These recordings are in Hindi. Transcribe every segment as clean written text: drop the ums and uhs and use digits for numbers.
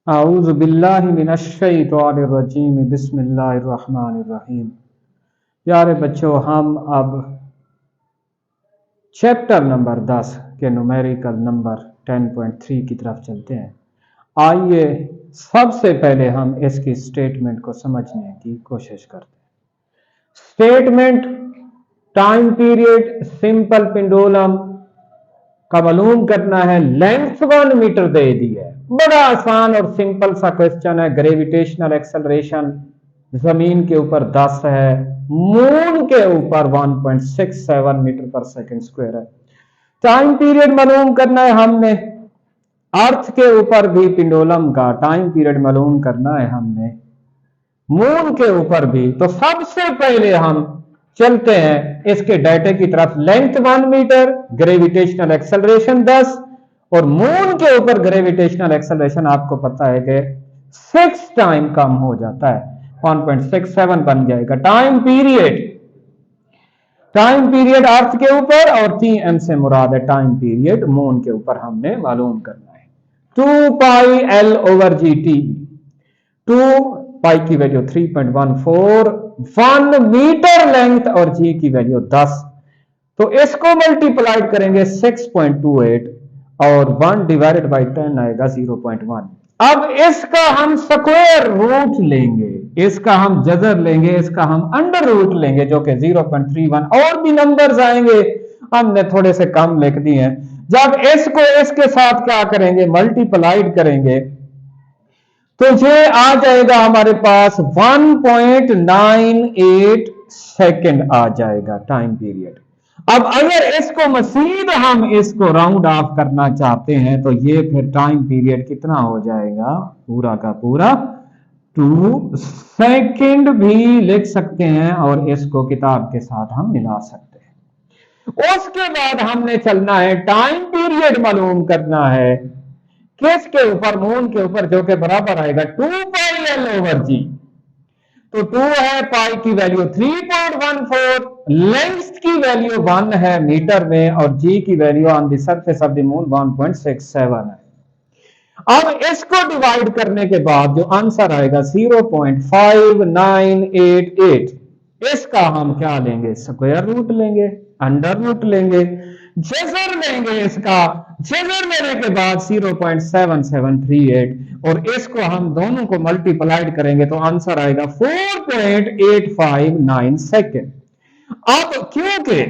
आऊज़ु बिल्लाहि मिनश्शैतानिर्रजीम बिस्मिल्लाहिर्रहमानिर्रहीम। प्यारे बच्चों, हम अब चैप्टर नंबर 10 के न्यूमेरिकल नंबर 10.3 की तरफ चलते हैं। आइए सबसे पहले हम इसकी स्टेटमेंट को समझने की कोशिश करते हैं। Statement time period simple pendulum का मालूम करना है। लेंथ 1 मीटर दे दी है। बड़ा आसान और सिंपल सा क्वेश्चन है। ग्रेविटेशनल एक्सेलरेशन जमीन के ऊपर 10 है, मून के ऊपर 1.67 मीटर पर सेकंड स्क्वायर है। टाइम पीरियड मालूम करना है हमने। अर्थ के ऊपर भी पेंडुलम का टाइम पीरियड मालूम करना है हमने, मून के ऊपर भी। तो सबसे पहले हम चलते हैं इसके डाटे की तरफ। लेंथ 1 मीटर, ग्रेविटेशनल एक्सेलरेशन 10 और मून के ऊपर ग्रेविटेशनल एक्सेलरेशन आपको पता है कि 6 टाइम कम हो जाता है, 1.67 बन जाएगा। टाइम पीरियड अर्थ के ऊपर और TM से मुराद है टाइम पीरियड मून के ऊपर हमने मालूम करना है। 2 पाई L ओवर GT। 2 पाई की वैल्यू 3.14, 1 मीटर लेंथ और G की वैल्यू 10। तो इसको मल्टीप्लाइड करेंगे 6.28 और 1 डिवाइडेड बाई 10 आएगा 0.1। अब इसका हम स्क्वायर रूट लेंगे, इसका हम जजर लेंगे, इसका हम अंडर रूट लेंगे जो कि 0.31। और भी नंबर्स आएंगे, हमने थोड़े से कम लिख दिए हैं। जब इसको इसके साथ क्या करेंगे, मल्टीप्लाइड करेंगे, तो ये आ जाएगा हमारे पास 1.98 सेकेंड आ जाएगा टाइम पीरियड। अब अगर इसको मजीद हम इसको राउंड ऑफ करना चाहते हैं तो ये फिर टाइम पीरियड कितना हो जाएगा, पूरा का पूरा 2 सेकेंड भी लिख सकते हैं और इसको किताब के साथ हम मिला सकते हैं। उसके बाद हमने चलना है, टाइम पीरियड मालूम करना है किसके ऊपर, मून के ऊपर, जो कि बराबर आएगा 2 पाई L ओवर G। तो 2 है, पाई की वैल्यू 3.14, लेंथ की वैल्यू 1 है मीटर में और G की value on the surface of the moon 1.67 है। अब इसको डिवाइड करने के बाद जो आंसर आएगा 0.5988, इसका हम क्या लेंगे, स्क्वायर रूट लेंगे, अंडर रूट लेंगे, जजर लेंगे। इसका जजर लेने के बाद 0.7738 और इसको हम दोनों को मल्टीप्लाइड करेंगे तो आंसर आएगा 4.859 सेकेंड। अब क्योंकि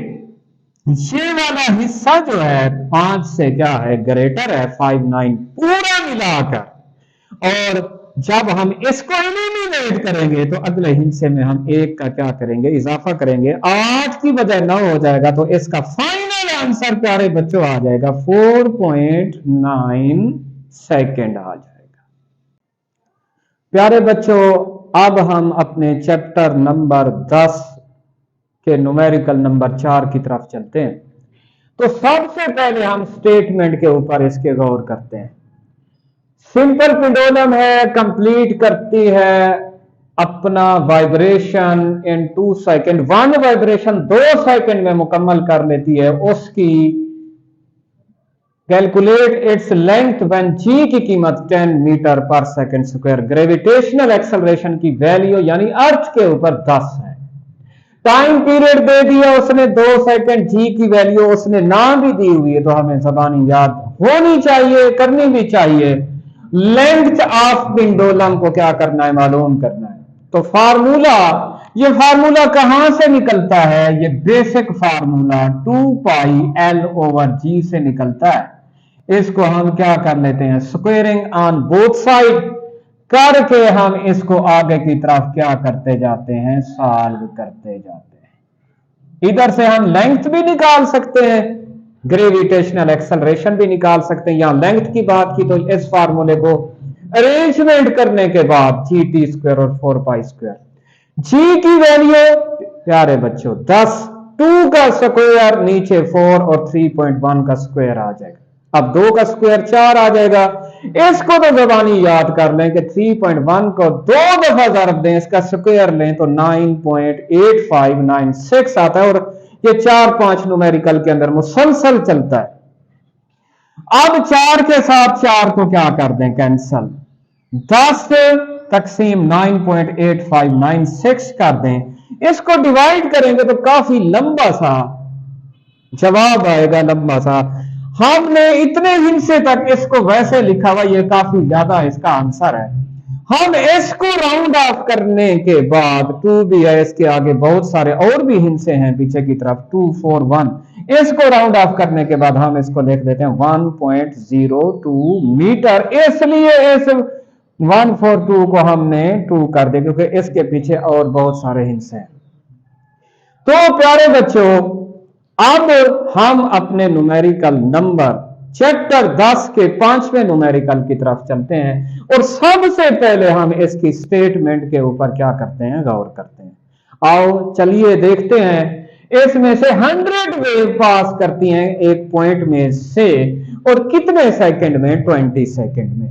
ये वाला हिस्सा जो है 5 से क्या है, ग्रेटर है, 59 पूरा मिलाकर, और जब हम इसको एलिमिनेट करेंगे तो अगले हिस्से में हम 1 का क्या करेंगे, इजाफा करेंगे। 8 की बजाय 9 हो जाएगा तो इसका फाइनल आंसर प्यारे बच्चों आ जाएगा 4.9 सेकेंड आ जाएगा। प्यारे बच्चों, अब हम अपने चैप्टर नंबर 10 के न्यूमेरिकल नंबर 4 की तरफ चलते हैं। तो सबसे पहले हम स्टेटमेंट के ऊपर इसके गौर करते हैं। सिंपल पेंडुलम है, कंप्लीट करती है अपना vibration in 2 second. 1 vibration 2 second में मुकम्मल कर लेती है। उसकी calculate its length when G की कीमत 10 मीटर पर सेकेंड स्क्वायर। ग्रेविटेशनल एक्सेलरेशन की वैल्यू यानी अर्थ के ऊपर 10 है। टाइम पीरियड दे दिया उसने 2 सेकेंड, G की वैल्यू उसने ना भी दी हुई है तो हमें ज़बानी याद होनी चाहिए, करनी भी चाहिए। लेंथ ऑफ पेंडुलम को क्या करना है, मालूम करना है। तो फार्मूला, ये फार्मूला कहां से निकलता है, ये बेसिक फार्मूला 2 पाई L ओवर G से निकलता है। इसको हम क्या कर लेते हैं, स्क्वेयरिंग ऑन बोथ साइड करके हम इसको आगे की तरफ क्या करते जाते हैं, सॉल्व करते जाते हैं। इधर से हम लेंथ भी निकाल सकते हैं, ग्रेविटेशनल एक्सेलरेशन भी निकाल सकते हैं। यहां लेंथ की बात की तो इस फार्मूले को अरेंजमेंट करने के बाद GT स्क्वायर और 4 पाई स्क्वायर। G की वैल्यू प्यारे बच्चों 10, 2 का स्क्वायर नीचे 4 और 3.1 का स्क्वायर आ जाएगा। अब 2 का स्क्वायर 4 आ जाएगा। इसको तो जबानी याद कर लें कि 3.1 को 2 दफा ज़रब दें, इसका स्क्वायर लें तो 9.8596 आता है और ये 4-5 न्यूमेरिकल के अंदर मुसलसल चलता है। अब 4 के साथ 4 को क्या कर दें, कैंसल। 10 तकसीम 9.8596 कर दें, इसको डिवाइड करेंगे तो काफी लंबा सा जवाब आएगा, लंबा सा। हमने इतने हिस्से तक इसको वैसे लिखा हुआ, ये काफी ज्यादा इसका आंसर है। हम इसको राउंड ऑफ करने के बाद 2 भी है, इसके आगे बहुत सारे और भी हिस्से हैं पीछे की तरफ, 241, इसको राउंड ऑफ करने के बाद हम इसको लिख देते हैं 1.02 मीटर। इसलिए इस 142 को हमने 2 कर दिया क्योंकि इसके पीछे और बहुत सारे हिस्से हैं। तो प्यारे बच्चों, अब हम अपने न्यूमेरिकल नंबर चैप्टर 10 के 5वें न्यूमेरिकल की तरफ चलते हैं और सबसे पहले हम इसकी स्टेटमेंट के ऊपर क्या करते हैं, गौर करते हैं। आओ चलिए देखते हैं। इसमें से 100 वेव पास करती हैं एक पॉइंट में से, और कितने सेकंड में, 20 सेकंड में।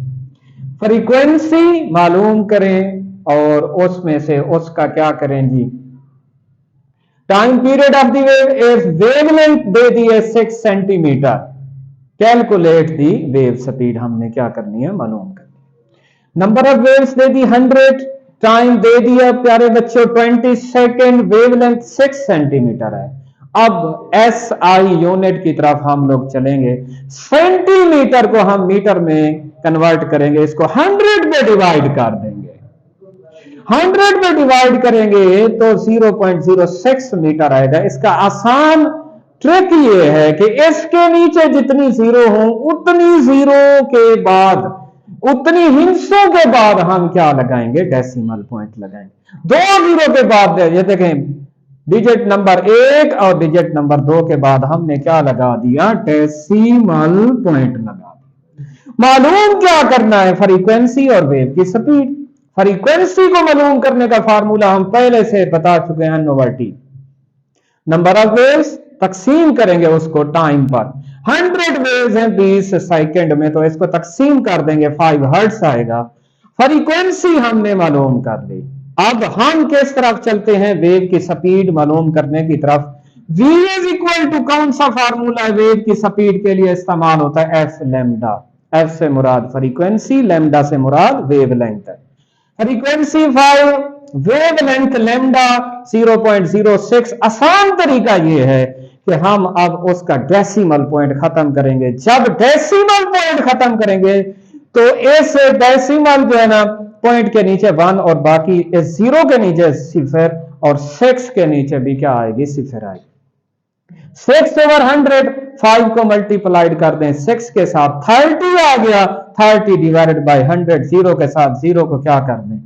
फ्रीक्वेंसी मालूम करें और उसमें से उसका क्या करें जी, time period of the wave is, wavelength दे दी है 6 centimetre, calculate the wave speed हमने क्या करनी है, मालूम करनी। नंबर ऑफ वेव्स दे दी 100, टाइम दे दिया प्यारे बच्चों 20 सेकेंड, वेवलेंथ 6 सेंटीमीटर है। अब SI यूनिट की तरफ हम लोग चलेंगे, सेंटीमीटर को हम मीटर में कन्वर्ट करेंगे, इसको 100 में डिवाइड कर देंगे। 100 में डिवाइड करेंगे तो 0.06 मीटर आएगा। इसका आसान ट्रिक ये है कि इसके नीचे जितनी जीरो हो उतनी जीरो के बाद, उतनी हिस्सों के बाद हम क्या लगाएंगे, डेसिमल पॉइंट लगाएंगे। 2 जीरो के बाद, ये देखें डिजिट नंबर 1 और डिजिट नंबर 2 के बाद हमने क्या लगा दिया, डेसिमल पॉइंट लगा दिया। मालूम क्या करना है, फ्रीक्वेंसी और वेव की स्पीड। फ्रीक्वेंसी को मालूम करने का फार्मूला हम पहले से बता चुके हैं, N/T। नंबर ऑफ वेव्स तकसीम करेंगे उसको टाइम पर, 100 वेव्स हैं 20 सेकंड में, तो इसको तकसीम कर देंगे 5 हर्ट्ज आएगा। फ्रीक्वेंसी हमने मालूम कर ली। अब हम किस तरफ चलते हैं, वेव की स्पीड मालूम करने की तरफ। v इज इक्वल टू, कौन सा फार्मूला है वेव की स्पीड के लिए इस्तेमाल होता है, f लैम्डा। f से मुराद फ्रीक्वेंसी, लैम्डा से मुराद वेवलेंथ है। Frequency 5, wavelength lambda 0.06। आसान तरीका यह है कि हम अब उसका डेसिमल पॉइंट खत्म करेंगे। जब डेसिमल पॉइंट खत्म करेंगे तो इस डेसिमल जो है ना पॉइंट के नीचे 1 और बाकी इस 0 के नीचे 0 और 6 के नीचे भी क्या आएगी, 0 आएगी। 6/100, 5 को मल्टीप्लाइड कर दें 6 के साथ, 30 आ गया। 30 डिवाइडेड बाय 100, 0 के साथ 0 को क्या कर दें,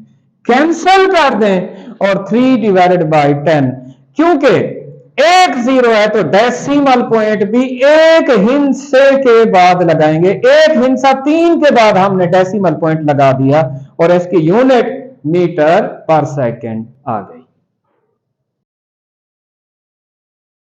कैंसिल कर दें, और 3 डिवाइडेड बाय 10, क्योंकि एक 0 है तो डेसिमल पॉइंट भी एक हिस्से के बाद लगाएंगे। एक हिस्सा 3 के बाद हमने डेसिमल पॉइंट लगा दिया और इसकी यूनिट मीटर पर सेकंड आ गई।